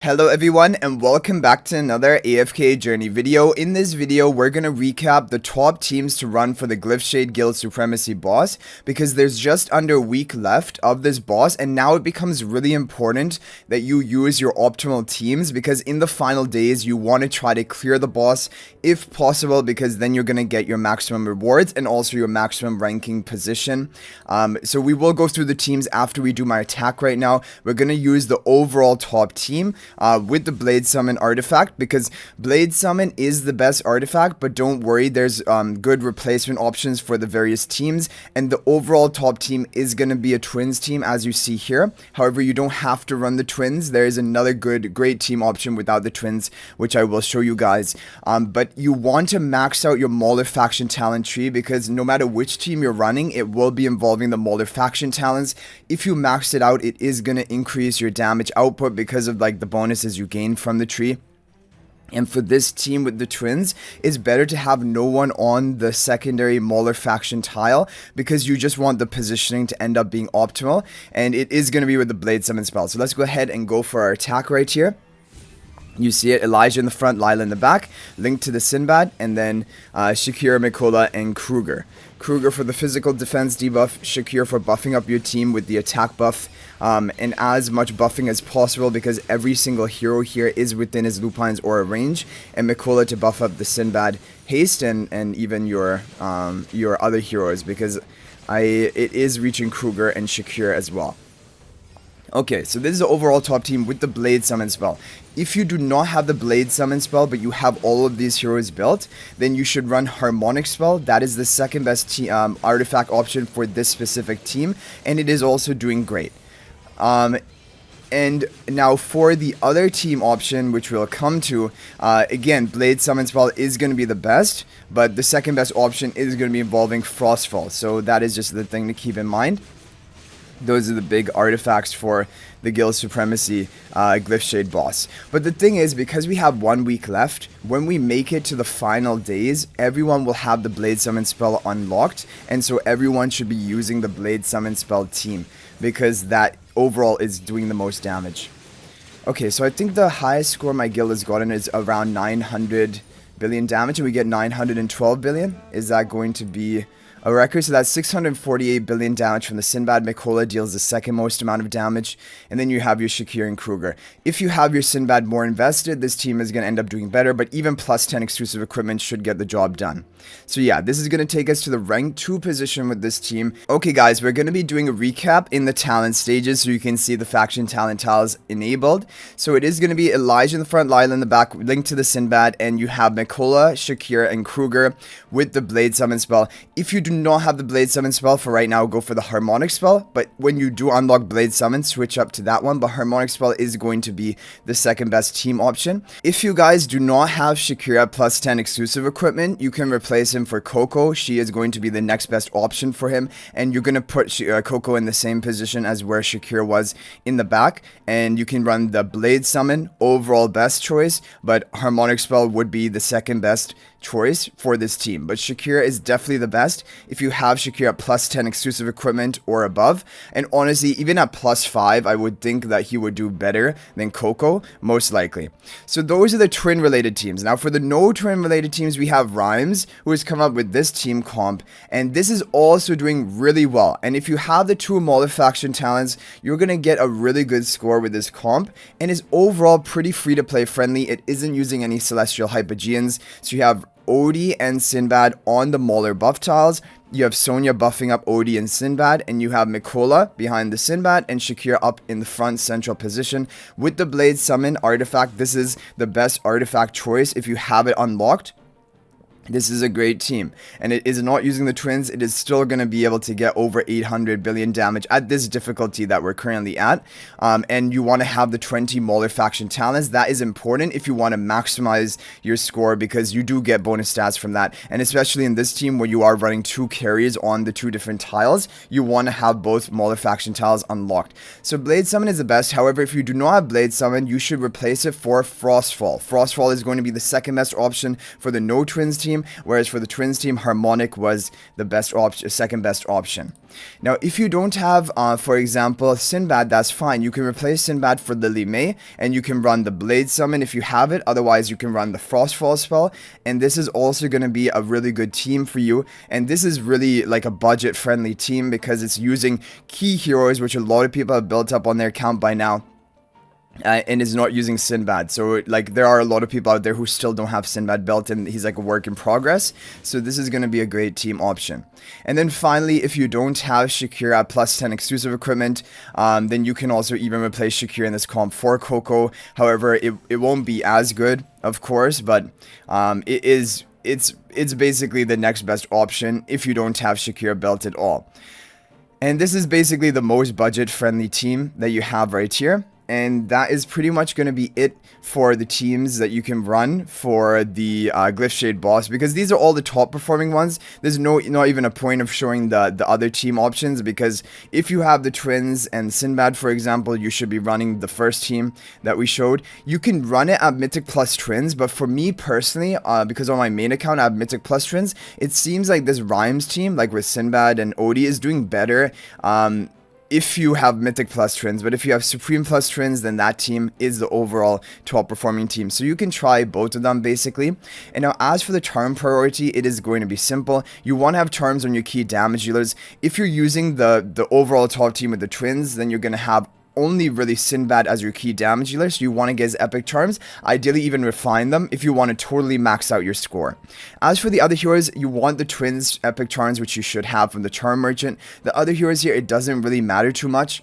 Hello everyone and welcome back to another AFK journey video. In this video, we're going to recap the top teams to run for the Glyphshade Guild Supremacy boss because there's just under a week left of this boss, and now it becomes really important that you use your optimal teams because in the final days you want to try to clear the boss if possible, because then you're going to get your maximum rewards and also your maximum ranking position. So we will go through the teams after we do my attack. Right now we're going to use the overall top team with the Blade Summon artifact, because Blade Summon is the best artifact, but don't worry, there's good replacement options for the various teams, and the overall top team is going to be a twins team, as you see here. However, you don't have to run the twins. There is another great team option without the twins, which I will show you guys. But you want to max out your Mauler faction talent tree, because no matter which team you're running, it will be involving the Mauler faction talents. If you max it out, it is going to increase your damage output because of like the bonuses you gain from the tree. And for this team with the twins, it's better to have no one on the secondary Mauler faction tile, because you just want the positioning to end up being optimal, and it is going to be with the Blade Summon spell. So let's go ahead and go for our attack right here. You see it, Elijah in the front, Lila in the back, Link to the Sinbad, and then Shakira, Mikola, and Kruger. Kruger for the physical defense debuff, Shakir for buffing up your team with the attack buff, and as much buffing as possible because every single hero here is within his Lupine's aura range, and Mikola to buff up the Sinbad haste and even your other heroes, because it is reaching Kruger and Shakir as well. Okay, so this is the overall top team with the Blade Summon spell. If you do not have the Blade Summon spell, but you have all of these heroes built, then you should run Harmonic spell. That is the second best artifact option for this specific team, and it is also doing great. And now for the other team option, which we'll come to, again, Blade Summon spell is going to be the best, but the second best option is going to be involving Frostfall. So that is just the thing to keep in mind. Those are the big artifacts for the Guild Supremacy Glyphshade boss. But the thing is, because we have 1 week left, when we make it to the final days, everyone will have the Blade Summon spell unlocked, and so everyone should be using the Blade Summon spell team, because that overall is doing the most damage. Okay, so I think the highest score my guild has gotten is around 900 billion damage, and we get 912 billion. Is that going to be a record? So that's 648 billion damage from the Sinbad. Mikola deals the second most amount of damage, and then you have your Shakir and Kruger. If you have your Sinbad more invested, this team is going to end up doing better, but even plus 10 exclusive equipment should get the job done. So yeah, this is going to take us to the rank 2 position with this team. Okay guys, we're going to be doing a recap in the talent stages, so you can see the faction talent tiles enabled. So it is going to be Elijah in the front, Lila in the back, Link to the Sinbad, and you have Mikola, Shakir, and Kruger with the Blade Summon spell. If you do not have the Blade Summon spell for right now, go for the Harmonic spell, but when you do unlock Blade Summon, switch up to that one. But Harmonic spell is going to be the second best team option. If you guys do not have Shakira plus 10 exclusive equipment, you can replace him for Coco. She is going to be the next best option for him, and you're going to put Coco in the same position as where Shakira was in the back, and you can run the Blade Summon, overall best choice, but Harmonic spell would be the second best choice for this team. But Shakira is definitely the best if you have Shakira plus 10 exclusive equipment or above, and honestly even at plus 5 I would think that he would do better than Coco, most likely. So those are the twin related teams. Now for the no twin related teams, we have Rhymes, who has come up with this team comp, and this is also doing really well. And if you have the 2 Mauler faction talents, you're gonna get a really good score with this comp, and is overall pretty free to play friendly. It isn't using any Celestial Hypogeans, so you have Odie and Sinbad on the Mauler buff tiles. You have Sonya buffing up Odie and Sinbad, and you have Mikola behind the Sinbad and Shakir up in the front central position with the Blade Summon artifact. This is the best artifact choice if you have it unlocked. This is a great team, and it is not using the twins. It is still going to be able to get over 800 billion damage at this difficulty that we're currently at, and you want to have the 20 Mauler faction talents. That is important if you want to maximize your score, because you do get bonus stats from that, and especially in this team where you are running 2 carries on the 2 different tiles, you want to have both Mauler faction tiles unlocked. So Blade Summon is the best. However, if you do not have Blade Summon, you should replace it for Frostfall. Frostfall is going to be the second best option for the no twins team. team, whereas for the twins team, Harmonic was the best option, second best option. Now, if you don't have, for example, Sinbad, that's fine. You can replace Sinbad for Lily May, and you can run the Blade Summon if you have it. Otherwise, you can run the Frostfall spell, and this is also going to be a really good team for you. And this is really like a budget-friendly team because it's using key heroes, which a lot of people have built up on their account by now. And is not using Sinbad. So like there are a lot of people out there who still don't have Sinbad built, and he's like a work in progress. So this is going to be a great team option. And then finally, if you don't have Shakira at plus 10 exclusive equipment, then you can also even replace Shakira in this comp for Coco. However, it won't be as good, of course, but it's basically the next best option if you don't have Shakira built at all. And this is basically the most budget friendly team that you have right here. And that is pretty much going to be it for the teams that you can run for the Glyphshade boss, because these are all the top performing ones. There's not even a point of showing the other team options, because if you have the twins and Sinbad, for example, you should be running the first team that we showed. You can run it at Mythic plus twins, but for me personally, because on my main account I have Mythic plus twins, it seems like this Rhymes team, like with Sinbad and Odie, is doing better if you have Mythic plus twins. But if you have Supreme plus twins, then that team is the overall top performing team. So you can try both of them basically. And now as for the charm priority, it is going to be simple. You want to have charms on your key damage dealers. If you're using the overall top team with the twins, then you're going to have only really Sinbad as your key damage dealer, so you want to get his epic charms, ideally even refine them if you want to totally max out your score. As for the other heroes, you want the twins epic charms, which you should have from the charm merchant. The other heroes here, it doesn't really matter too much.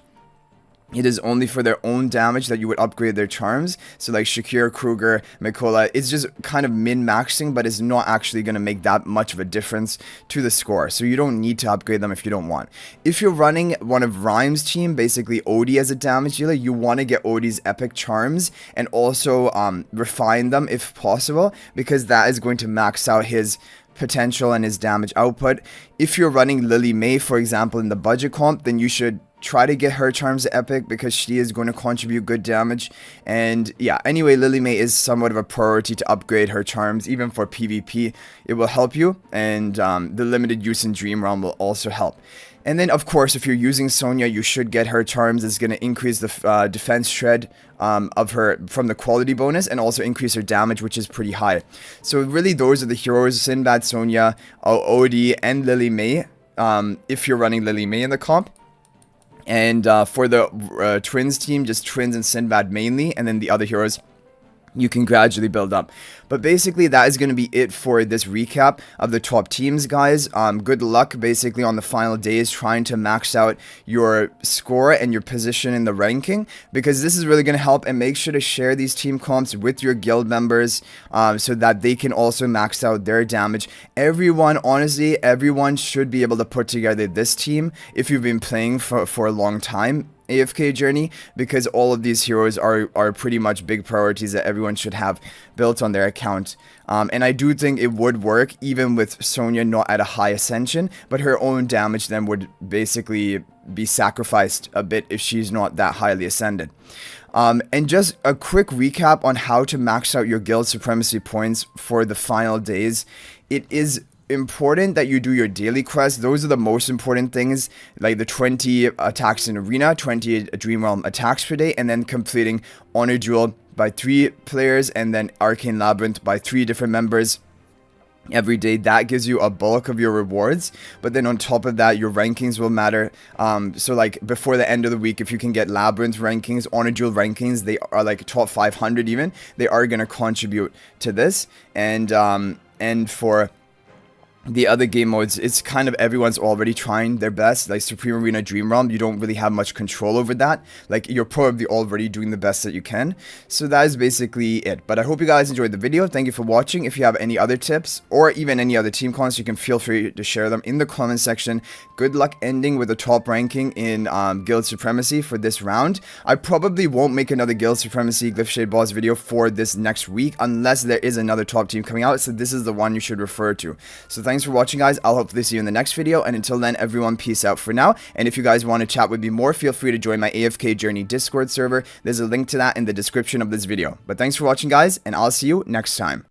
It is only for their own damage that you would upgrade their charms. So like Shakir, Kruger, Mikola, it's just kind of min-maxing, but it's not actually going to make that much of a difference to the score. So you don't need to upgrade them if you don't want. If you're running one of Rhymes' team, basically Odie as a damage dealer, you want to get Odie's epic charms and also refine them if possible, because that is going to max out his potential and his damage output. If you're running Lily May, for example, in the budget comp, then you should try to get her charms epic, because she is going to contribute good damage. And yeah, anyway, Lily May is somewhat of a priority to upgrade her charms. Even for PvP, it will help you, and the limited use in Dream Realm will also help. And then, of course, if you're using Sonya, you should get her charms. It's going to increase the defense shred of her from the quality bonus, and also increase her damage, which is pretty high. So really, those are the heroes: Sinbad, Sonya, Odie, and Lily May, if you're running Lily May in the comp. And for the twins team, just twins and Sinbad mainly, and then the other heroes you can gradually build up. But basically, that is going to be it for this recap of the top teams, guys. Good luck basically on the final days trying to max out your score and your position in the ranking, because this is really going to help. And make sure to share these team comps with your guild members so that they can also max out their damage. Everyone, honestly, everyone should be able to put together this team if you've been playing for a long time. AFK journey, because all of these heroes are pretty much big priorities that everyone should have built on their account. And I do think it would work even with Sonya not at a high ascension, but her own damage then would basically be sacrificed a bit if she's not that highly ascended. And just a quick recap on how to max out your guild supremacy points for the final days. It is important that you do your daily quests. Those are the most important things, like the 20 attacks in arena, 20 Dream Realm attacks per day, and then completing Honor Duel by 3 players, and then Arcane Labyrinth by 3 different members every day. That gives you a bulk of your rewards. But then on top of that, your rankings will matter. So like before the end of the week, if you can get Labyrinth rankings, Honor Duel rankings, they are like top 500 even, they are going to contribute to this. And for the other game modes, it's kind of everyone's already trying their best. Like Supreme Arena, Dream Realm, you don't really have much control over that. Like, you're probably already doing the best that you can. So that is basically it. But I hope you guys enjoyed the video. Thank you for watching. If you have any other tips or even any other team cons, you can feel free to share them in the comment section. Good luck ending with the top ranking in Guild Supremacy for this round. I probably won't make another Guild Supremacy Glyphshade boss video for this next week unless there is another top team coming out. So this is the one you should refer to. So thanks for watching, guys. I'll hopefully see you in the next video, and until then, everyone, peace out for now. And if you guys want to chat with me more, feel free to join my AFK Journey Discord server. There's a link to that in the description of this video. But thanks for watching, guys, and I'll see you next time.